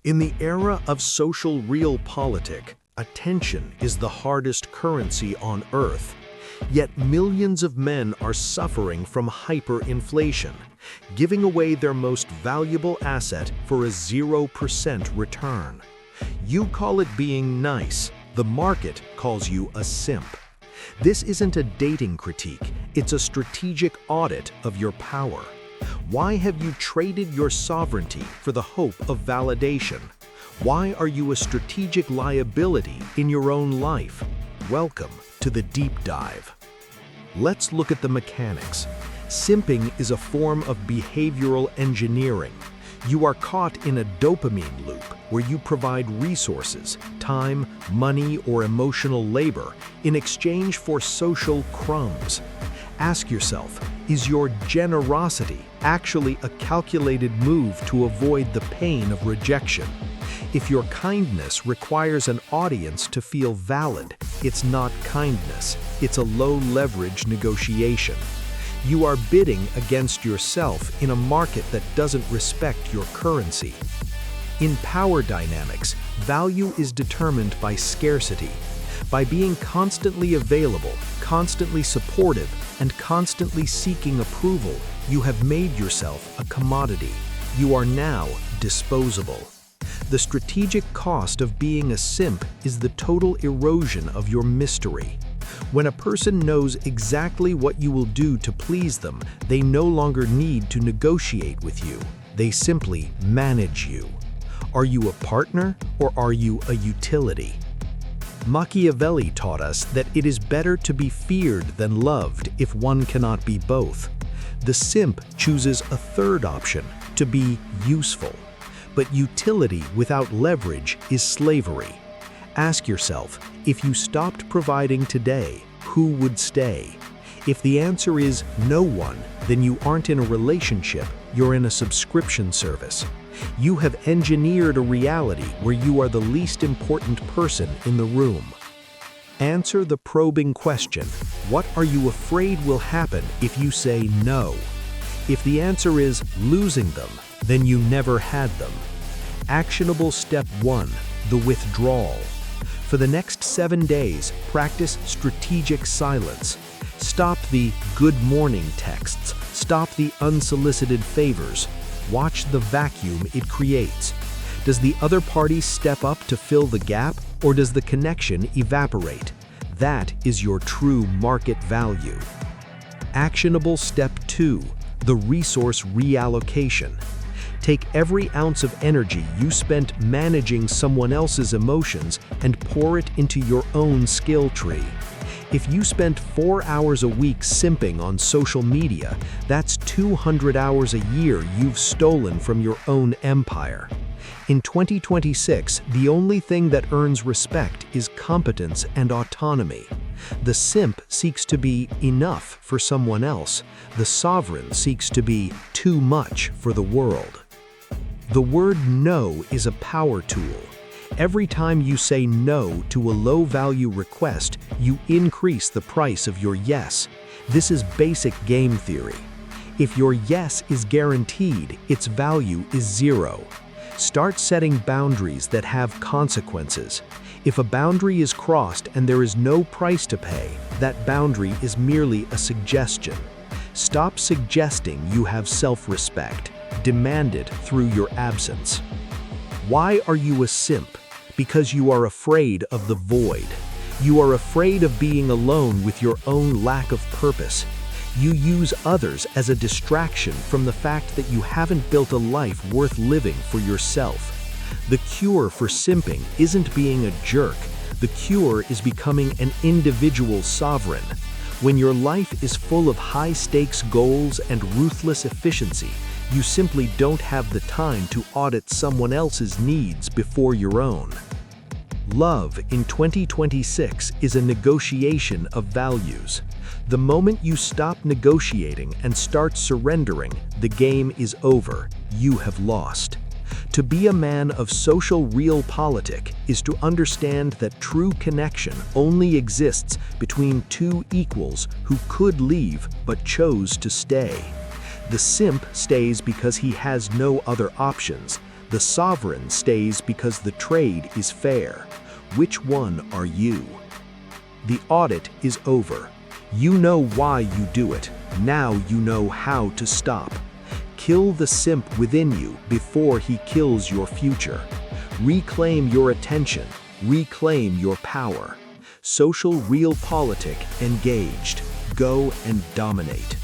In the era of social realpolitik, attention is the hardest currency on Earth. Yet millions of men are suffering from hyperinflation, giving away their most valuable asset for a 0% return. You call it being nice, the market calls you a simp. This isn't a dating critique, it's a strategic audit of your power. Why have you traded your sovereignty for the hope of validation? Why are you a strategic liability in your own life? Welcome to the deep dive. Let's look at the mechanics. Simping is a form of behavioral engineering. You are caught in a dopamine loop where you provide resources, time, money, or emotional labor in exchange for social crumbs. Ask yourself, is your generosity actually a calculated move to avoid the pain of rejection? If your kindness requires an audience to feel valid, it's not kindness, it's a low-leverage negotiation. You are bidding against yourself in a market that doesn't respect your currency. In power dynamics, value is determined by scarcity. By being constantly available, constantly supportive, and constantly seeking approval, you have made yourself a commodity. You are now disposable. The strategic cost of being a simp is the total erosion of your mystery. When a person knows exactly what you will do to please them, they no longer need to negotiate with you. They simply manage you. Are you a partner or are you a utility? Machiavelli taught us that it is better to be feared than loved if one cannot be both. The simp chooses a third option, to be useful. But utility without leverage is slavery. Ask yourself, if you stopped providing today, who would stay? If the answer is no one, then you aren't in a relationship, you're in a subscription service. You have engineered a reality where you are the least important person in the room. Answer the probing question, what are you afraid will happen if you say no? If the answer is losing them, then you never had them. Actionable step 1, the withdrawal. For the next 7 days, practice strategic silence. Stop the good morning texts. Stop the unsolicited favors. Watch the vacuum it creates. Does the other party step up to fill the gap, or does the connection evaporate? That is your true market value. Actionable step 2, the resource reallocation. Take every ounce of energy you spent managing someone else's emotions and pour it into your own skill tree. If you spent 4 hours a week simping on social media, that's 200 hours a year you've stolen from your own empire. In 2026, the only thing that earns respect is competence and autonomy. The simp seeks to be enough for someone else. The sovereign seeks to be too much for the world. The word no is a power tool. Every time you say no to a low-value request, you increase the price of your yes. This is basic game theory. If your yes is guaranteed, its value is 0. Start setting boundaries that have consequences. If a boundary is crossed and there is no price to pay, that boundary is merely a suggestion. Stop suggesting you have self-respect. Demand it through your absence. Why are you a simp? Because you are afraid of the void. You are afraid of being alone with your own lack of purpose. You use others as a distraction from the fact that you haven't built a life worth living for yourself. The cure for simping isn't being a jerk. The cure is becoming an individual sovereign. When your life is full of high-stakes goals and ruthless efficiency, you simply don't have the time to audit someone else's needs before your own. Love in 2026 is a negotiation of values. The moment you stop negotiating and start surrendering, the game is over. You have lost. To be a man of social realpolitik is to understand that true connection only exists between two equals who could leave but chose to stay. The simp stays because he has no other options. The sovereign stays because the trade is fair. Which one are you? The audit is over. You know why you do it. Now you know how to stop. Kill the simp within you before he kills your future. Reclaim your attention. Reclaim your power. Social realpolitik engaged. Go and dominate.